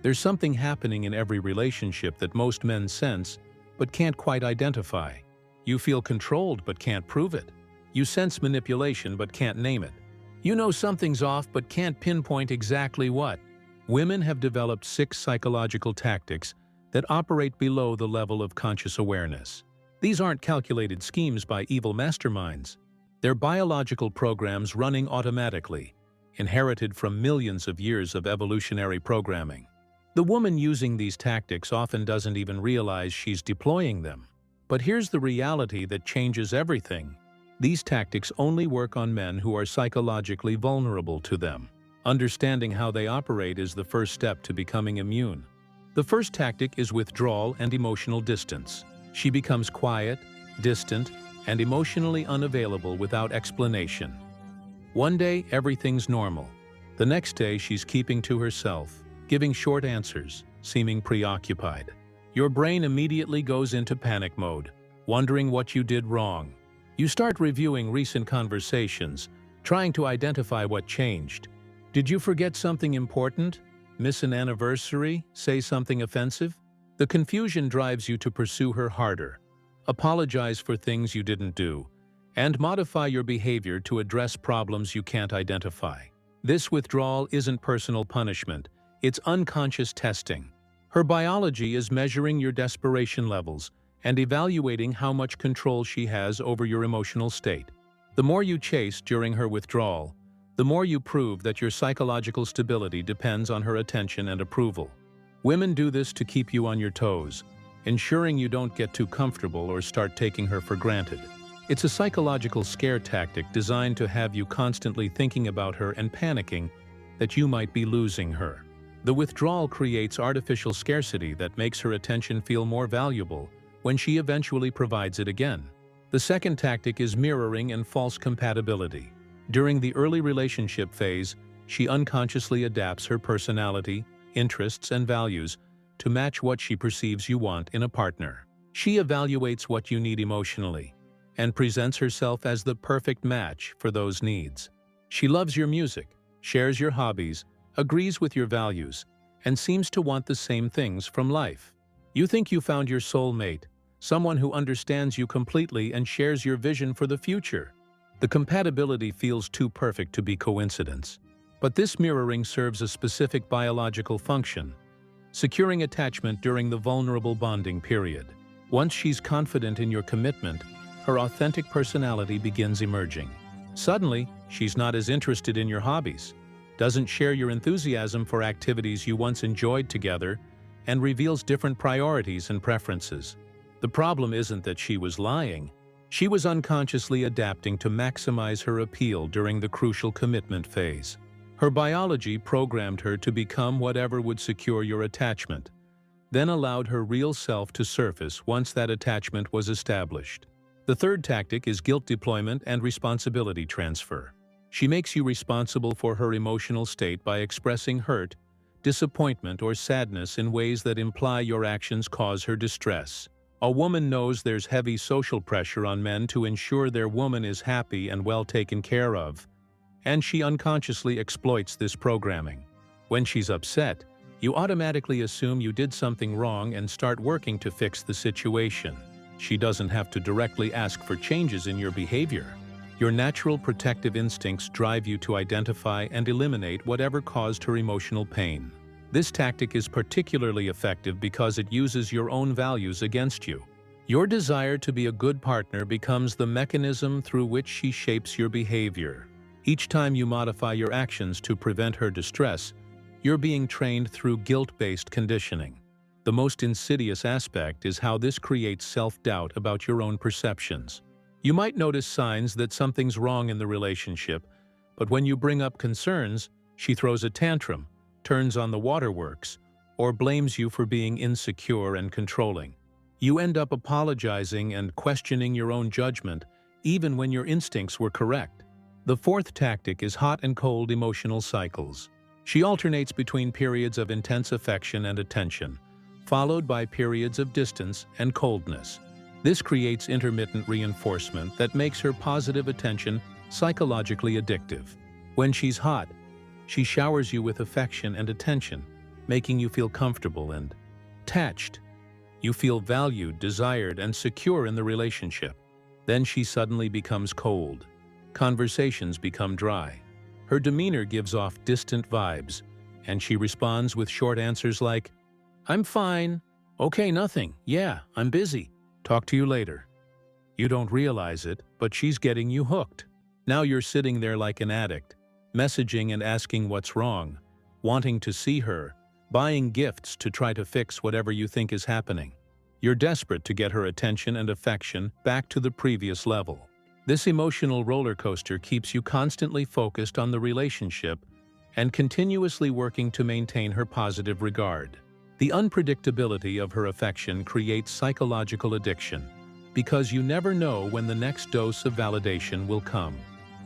There's something happening in every relationship that most men sense but can't quite identify. You feel controlled but can't prove it. You sense manipulation but can't name it. You know something's off but can't pinpoint exactly what. Women have developed 6 psychological tactics that operate below the level of conscious awareness. These aren't calculated schemes by evil masterminds. They're biological programs running automatically, inherited from millions of years of evolutionary programming. The woman using these tactics often doesn't even realize she's deploying them. But here's the reality that changes everything. These tactics only work on men who are psychologically vulnerable to them. Understanding how they operate is the first step to becoming immune. The first tactic is withdrawal and emotional distance. She becomes quiet, distant, and emotionally unavailable without explanation. One day, everything's normal. The next day, she's keeping to herself, giving short answers, seeming preoccupied. Your brain immediately goes into panic mode, wondering what you did wrong. You start reviewing recent conversations, trying to identify what changed. Did you forget something important? Miss an anniversary? Say something offensive? The confusion drives you to pursue her harder, apologize for things you didn't do, and modify your behavior to address problems you can't identify. This withdrawal isn't personal punishment, it's unconscious testing. Her biology is measuring your desperation levels and evaluating how much control she has over your emotional state. The more you chase during her withdrawal, the more you prove that your psychological stability depends on her attention and approval. Women do this to keep you on your toes, ensuring you don't get too comfortable or start taking her for granted. It's a psychological scare tactic designed to have you constantly thinking about her and panicking that you might be losing her. The withdrawal creates artificial scarcity that makes her attention feel more valuable when she eventually provides it again. The second tactic is mirroring and false compatibility. During the early relationship phase, she unconsciously adapts her personality, interests, and values to match what she perceives you want in a partner. She evaluates what you need emotionally and presents herself as the perfect match for those needs. She loves your music, shares your hobbies, agrees with your values, and seems to want the same things from life. You think you found your soulmate, someone who understands you completely and shares your vision for the future. The compatibility feels too perfect to be coincidence. But this mirroring serves a specific biological function, securing attachment during the vulnerable bonding period. Once she's confident in your commitment, her authentic personality begins emerging. Suddenly, she's not as interested in your hobbies, doesn't share your enthusiasm for activities you once enjoyed together, and reveals different priorities and preferences. The problem isn't that she was lying. She was unconsciously adapting to maximize her appeal during the crucial commitment phase. Her biology programmed her to become whatever would secure your attachment, then allowed her real self to surface once that attachment was established. The third tactic is guilt deployment and responsibility transfer. She makes you responsible for her emotional state by expressing hurt, disappointment, or sadness in ways that imply your actions cause her distress. A woman knows there's heavy social pressure on men to ensure their woman is happy and well taken care of, and she unconsciously exploits this programming. When she's upset, you automatically assume you did something wrong and start working to fix the situation. She doesn't have to directly ask for changes in your behavior. Your natural protective instincts drive you to identify and eliminate whatever caused her emotional pain. This tactic is particularly effective because it uses your own values against you. Your desire to be a good partner becomes the mechanism through which she shapes your behavior. Each time you modify your actions to prevent her distress, you're being trained through guilt-based conditioning. The most insidious aspect is how this creates self-doubt about your own perceptions. You might notice signs that something's wrong in the relationship, but when you bring up concerns, she throws a tantrum, turns on the waterworks, or blames you for being insecure and controlling. You end up apologizing and questioning your own judgment, even when your instincts were correct. The fourth tactic is hot and cold emotional cycles. She alternates between periods of intense affection and attention, followed by periods of distance and coldness. This creates intermittent reinforcement that makes her positive attention psychologically addictive. When she's hot, she showers you with affection and attention, making you feel comfortable and attached. You feel valued, desired, and secure in the relationship. Then she suddenly becomes cold. Conversations become dry. Her demeanor gives off distant vibes, and she responds with short answers like, "I'm fine. Okay, nothing. Yeah, I'm busy. Talk to you later." You don't realize it, but she's getting you hooked. Now you're sitting there like an addict, messaging and asking what's wrong, wanting to see her, buying gifts to try to fix whatever you think is happening. You're desperate to get her attention and affection back to the previous level. This emotional roller coaster keeps you constantly focused on the relationship and continuously working to maintain her positive regard. The unpredictability of her affection creates psychological addiction, because you never know when the next dose of validation will come.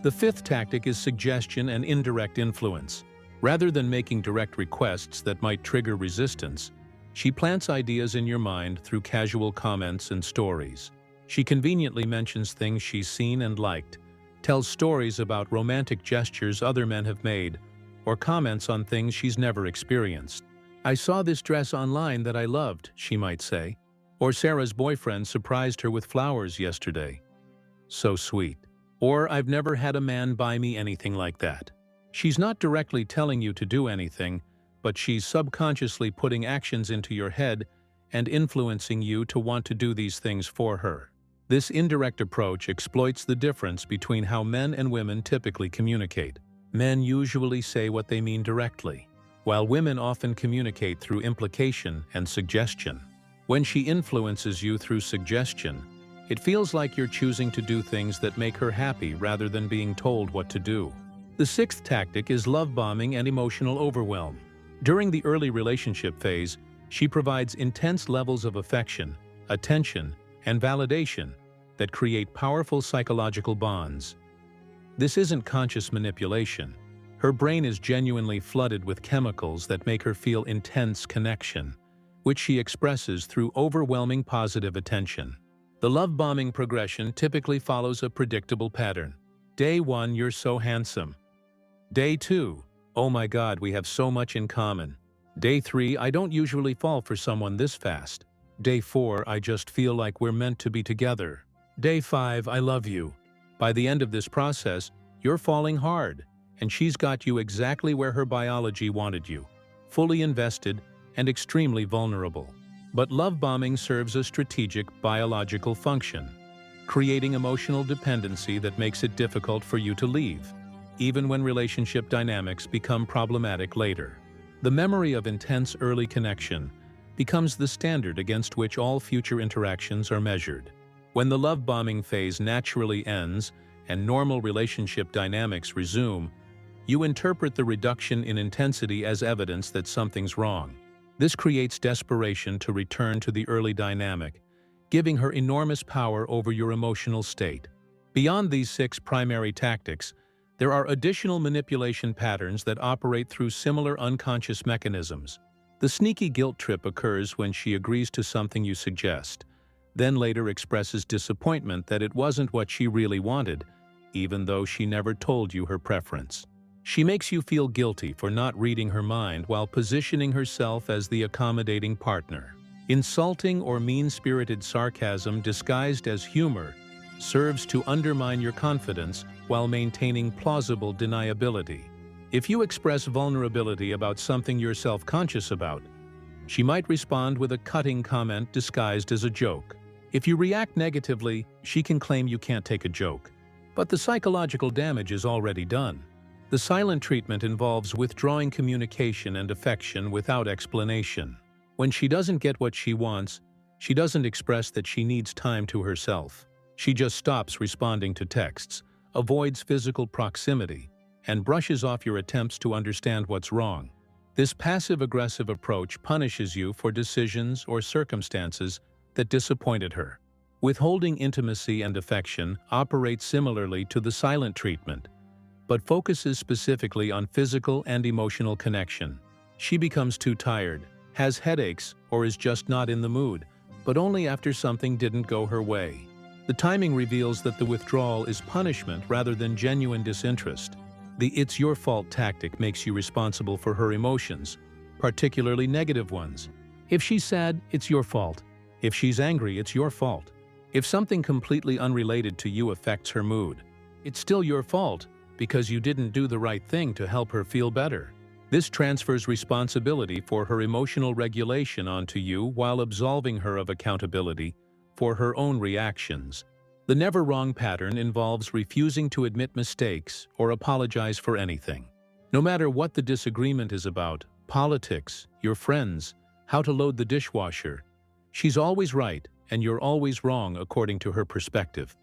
The fifth tactic is suggestion and indirect influence. Rather than making direct requests that might trigger resistance, she plants ideas in your mind through casual comments and stories. She conveniently mentions things she's seen and liked, tells stories about romantic gestures other men have made, or comments on things she's never experienced. "I saw this dress online that I loved," she might say. Or Sarah's boyfriend surprised her with flowers yesterday. So sweet. Or I've never had a man buy me anything like that. She's not directly telling you to do anything, but she's subconsciously putting actions into your head and influencing you to want to do these things for her. This indirect approach exploits the difference between how men and women typically communicate. Men usually say what they mean directly, while women often communicate through implication and suggestion. When she influences you through suggestion, it feels like you're choosing to do things that make her happy rather than being told what to do. The sixth tactic is love bombing and emotional overwhelm. During the early relationship phase, she provides intense levels of affection, attention, and validation that create powerful psychological bonds. This isn't conscious manipulation. Her brain is genuinely flooded with chemicals that make her feel intense connection, which she expresses through overwhelming positive attention. The love bombing progression typically follows a predictable pattern. Day 1, "You're so handsome." Day 2, "Oh my God, we have so much in common." Day 3, "I don't usually fall for someone this fast." Day 4, "I just feel like we're meant to be together." Day 5, "I love you." By the end of this process, you're falling hard, and she's got you exactly where her biology wanted you, fully invested and extremely vulnerable. But love bombing serves a strategic biological function, creating emotional dependency that makes it difficult for you to leave, even when relationship dynamics become problematic later. The memory of intense early connection becomes the standard against which all future interactions are measured. When the love bombing phase naturally ends and normal relationship dynamics resume, you interpret the reduction in intensity as evidence that something's wrong. This creates desperation to return to the early dynamic, giving her enormous power over your emotional state. Beyond these 6 primary tactics, there are additional manipulation patterns that operate through similar unconscious mechanisms. The sneaky guilt trip occurs when she agrees to something you suggest, then later expresses disappointment that it wasn't what she really wanted, even though she never told you her preference. She makes you feel guilty for not reading her mind while positioning herself as the accommodating partner. Insulting or mean-spirited sarcasm disguised as humor serves to undermine your confidence while maintaining plausible deniability. If you express vulnerability about something you're self-conscious about, she might respond with a cutting comment disguised as a joke. If you react negatively, she can claim you can't take a joke, but the psychological damage is already done. The silent treatment involves withdrawing communication and affection without explanation. When she doesn't get what she wants, she doesn't express that she needs time to herself. She just stops responding to texts, avoids physical proximity, and brushes off your attempts to understand what's wrong. This passive-aggressive approach punishes you for decisions or circumstances that disappointed her. Withholding intimacy and affection operates similarly to the silent treatment, but focuses specifically on physical and emotional connection. She becomes too tired, has headaches, or is just not in the mood, but only after something didn't go her way. The timing reveals that the withdrawal is punishment rather than genuine disinterest. The "it's your fault" tactic makes you responsible for her emotions, particularly negative ones. If she's sad, it's your fault. If she's angry, it's your fault. If something completely unrelated to you affects her mood, it's still your fault because you didn't do the right thing to help her feel better. This transfers responsibility for her emotional regulation onto you while absolving her of accountability for her own reactions. The never wrong pattern involves refusing to admit mistakes or apologize for anything. No matter what the disagreement is about, politics, your friends, how to load the dishwasher, she's always right and you're always wrong according to her perspective.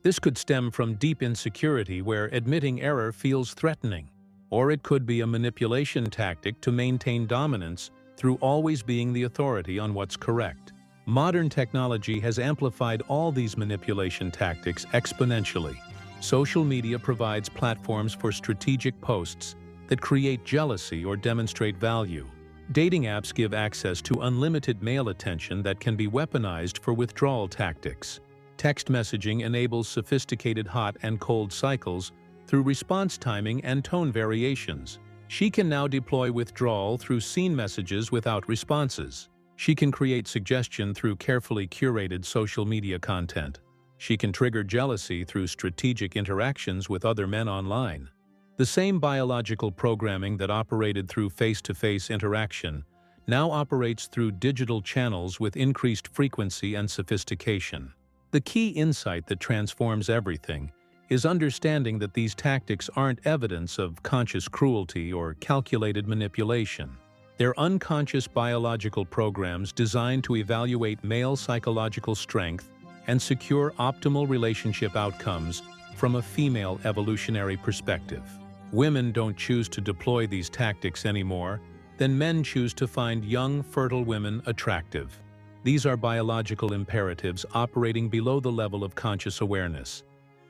This could stem from deep insecurity where admitting error feels threatening, or it could be a manipulation tactic to maintain dominance through always being the authority on what's correct. Modern technology has amplified all these manipulation tactics exponentially. Social media provides platforms for strategic posts that create jealousy or demonstrate value. Dating apps give access to unlimited male attention that can be weaponized for withdrawal tactics. Text messaging enables sophisticated hot and cold cycles through response timing and tone variations. She can now deploy withdrawal through seen messages without responses. She can create suggestion through carefully curated social media content. She can trigger jealousy through strategic interactions with other men online. The same biological programming that operated through face-to-face interaction now operates through digital channels with increased frequency and sophistication. The key insight that transforms everything is understanding that these tactics aren't evidence of conscious cruelty or calculated manipulation. They're unconscious biological programs designed to evaluate male psychological strength and secure optimal relationship outcomes from a female evolutionary perspective. Women don't choose to deploy these tactics anymore, then men choose to find young, fertile women attractive. These are biological imperatives operating below the level of conscious awareness,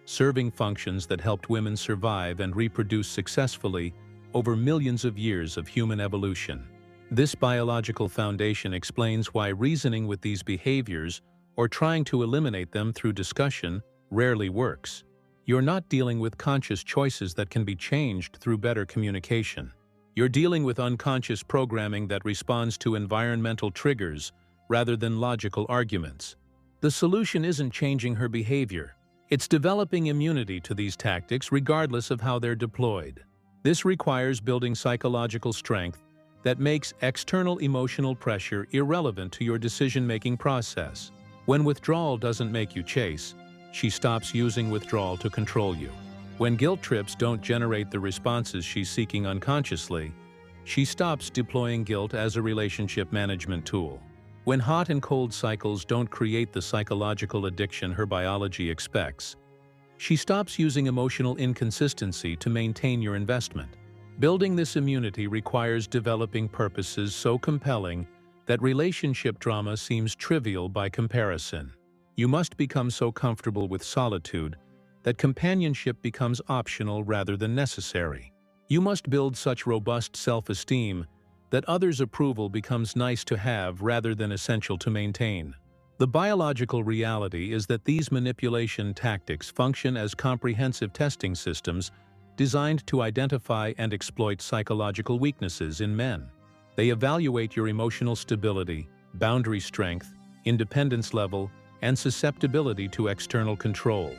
serving functions that helped women survive and reproduce successfully over millions of years of human evolution. This biological foundation explains why reasoning with these behaviors or trying to eliminate them through discussion rarely works. You're not dealing with conscious choices that can be changed through better communication. You're dealing with unconscious programming that responds to environmental triggers rather than logical arguments. The solution isn't changing her behavior. It's developing immunity to these tactics regardless of how they're deployed. This requires building psychological strength that makes external emotional pressure irrelevant to your decision-making process. When withdrawal doesn't make you chase, she stops using withdrawal to control you. When guilt trips don't generate the responses she's seeking unconsciously, she stops deploying guilt as a relationship management tool. When hot and cold cycles don't create the psychological addiction her biology expects, she stops using emotional inconsistency to maintain your investment. Building this immunity requires developing purposes so compelling that relationship drama seems trivial by comparison. You must become so comfortable with solitude that companionship becomes optional rather than necessary. You must build such robust self-esteem that others' approval becomes nice to have rather than essential to maintain. The biological reality is that these manipulation tactics function as comprehensive testing systems designed to identify and exploit psychological weaknesses in men. They evaluate your emotional stability, boundary strength, independence level, and susceptibility to external control.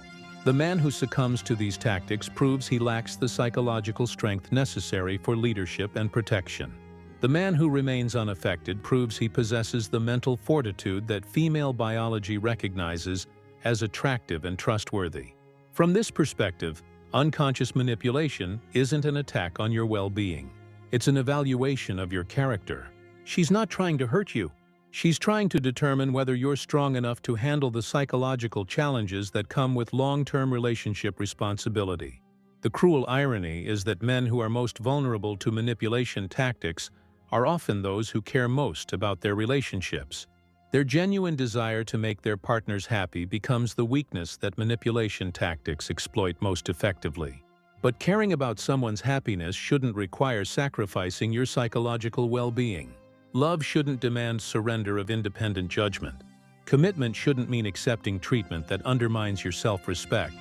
The man who succumbs to these tactics proves he lacks the psychological strength necessary for leadership and protection. The man who remains unaffected proves he possesses the mental fortitude that female biology recognizes as attractive and trustworthy. From this perspective, unconscious manipulation isn't an attack on your well-being. It's an evaluation of your character. She's not trying to hurt you. She's trying to determine whether you're strong enough to handle the psychological challenges that come with long-term relationship responsibility. The cruel irony is that men who are most vulnerable to manipulation tactics are often those who care most about their relationships. Their genuine desire to make their partners happy becomes the weakness that manipulation tactics exploit most effectively. But caring about someone's happiness shouldn't require sacrificing your psychological well-being. Love shouldn't demand surrender of independent judgment. Commitment shouldn't mean accepting treatment that undermines your self-respect.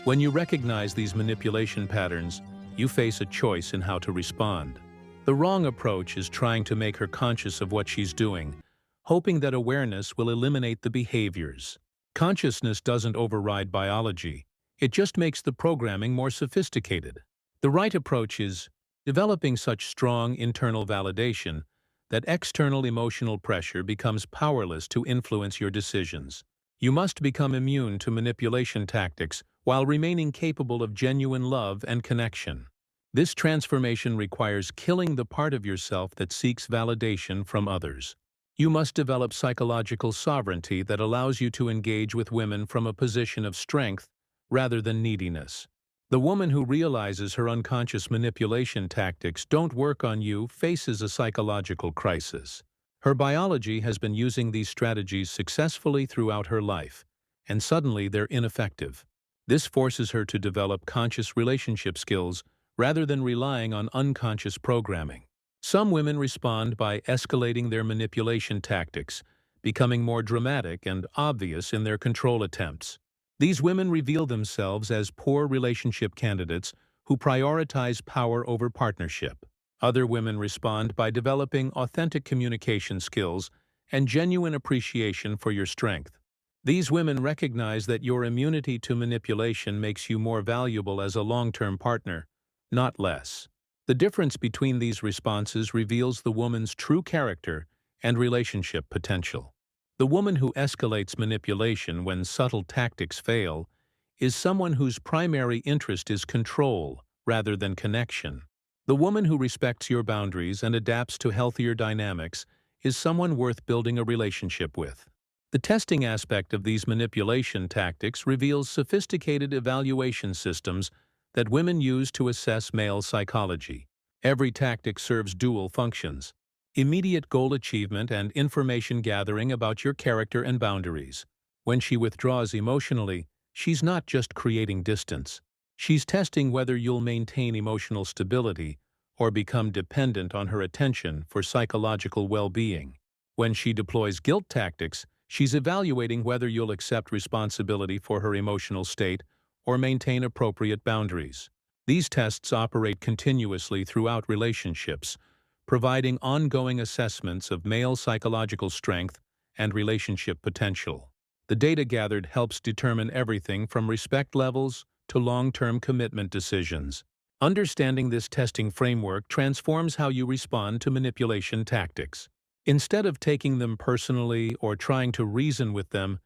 When you recognize these manipulation patterns, you face a choice in how to respond. The wrong approach is trying to make her conscious of what she's doing, hoping that awareness will eliminate the behaviors. Consciousness doesn't override biology, it just makes the programming more sophisticated. The right approach is developing such strong internal validation that external emotional pressure becomes powerless to influence your decisions. You must become immune to manipulation tactics while remaining capable of genuine love and connection. This transformation requires killing the part of yourself that seeks validation from others. You must develop psychological sovereignty that allows you to engage with women from a position of strength rather than neediness. The woman who realizes her unconscious manipulation tactics don't work on you faces a psychological crisis. Her biology has been using these strategies successfully throughout her life, and suddenly they're ineffective. This forces her to develop conscious relationship skills rather than relying on unconscious programming. Some women respond by escalating their manipulation tactics, becoming more dramatic and obvious in their control attempts. These women reveal themselves as poor relationship candidates who prioritize power over partnership. Other women respond by developing authentic communication skills and genuine appreciation for your strength. These women recognize that your immunity to manipulation makes you more valuable as a long-term partner, not less. The difference between these responses reveals the woman's true character and relationship potential. The woman who escalates manipulation when subtle tactics fail is someone whose primary interest is control rather than connection. The woman who respects your boundaries and adapts to healthier dynamics is someone worth building a relationship with. The testing aspect of these manipulation tactics reveals sophisticated evaluation systems that women use to assess male psychology. Every tactic serves dual functions: immediate goal achievement and information gathering about your character and boundaries. When she withdraws emotionally, she's not just creating distance. She's testing whether you'll maintain emotional stability or become dependent on her attention for psychological well-being. When she deploys guilt tactics, she's evaluating whether you'll accept responsibility for her emotional state or maintain appropriate boundaries. These tests operate continuously throughout relationships, providing ongoing assessments of male psychological strength and relationship potential. The data gathered helps determine everything from respect levels to long-term commitment decisions. Understanding this testing framework transforms how you respond to manipulation tactics. Instead of taking them personally or trying to reason with them,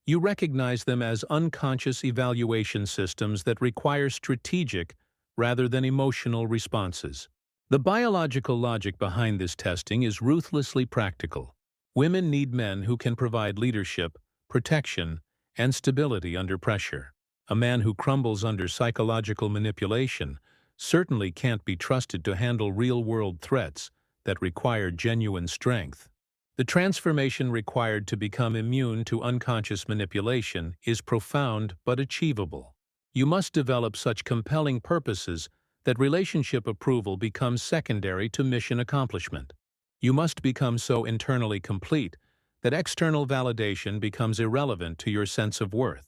you recognize them as unconscious evaluation systems that require strategic rather than emotional responses. The biological logic behind this testing is ruthlessly practical. Women need men who can provide leadership, protection, and stability under pressure. A man who crumbles under psychological manipulation certainly can't be trusted to handle real-world threats that require genuine strength. The transformation required to become immune to unconscious manipulation is profound but achievable. You must develop such compelling purposes that relationship approval becomes secondary to mission accomplishment. You must become so internally complete that external validation becomes irrelevant to your sense of worth.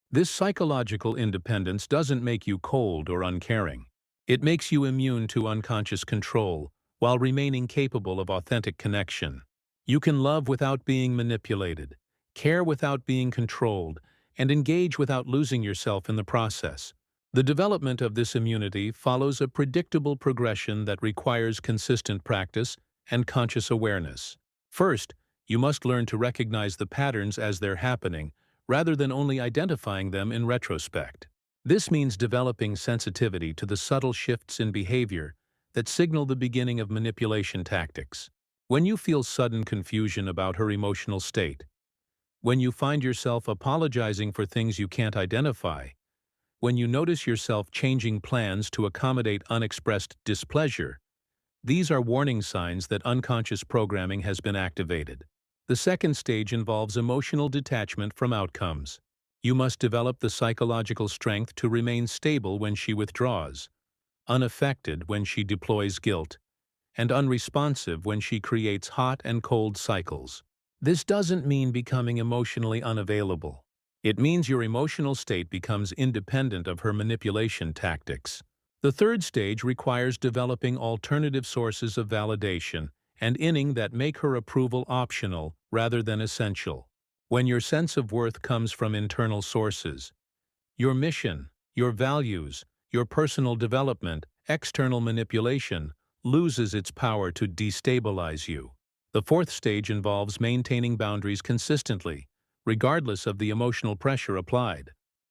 This psychological independence doesn't make you cold or uncaring. It makes you immune to unconscious control while remaining capable of authentic connection. You can love without being manipulated, care without being controlled, and engage without losing yourself in the process. The development of this immunity follows a predictable progression that requires consistent practice and conscious awareness. First, you must learn to recognize the patterns as they're happening, rather than only identifying them in retrospect. This means developing sensitivity to the subtle shifts in behavior that signal the beginning of manipulation tactics. When you feel sudden confusion about her emotional state, when you find yourself apologizing for things you can't identify, when you notice yourself changing plans to accommodate unexpressed displeasure, these are warning signs that unconscious programming has been activated. The second stage involves emotional detachment from outcomes. You must develop the psychological strength to remain stable when she withdraws, unaffected when she deploys guilt, and unresponsive when she creates hot and cold cycles. This doesn't mean becoming emotionally unavailable. It means your emotional state becomes independent of her manipulation tactics. The third stage requires developing alternative sources of validation and inning that make her approval optional rather than essential. When your sense of worth comes from internal sources, your mission, your values, your personal development, external manipulation loses its power to destabilize you. The fourth stage involves maintaining boundaries consistently, regardless of the emotional pressure applied.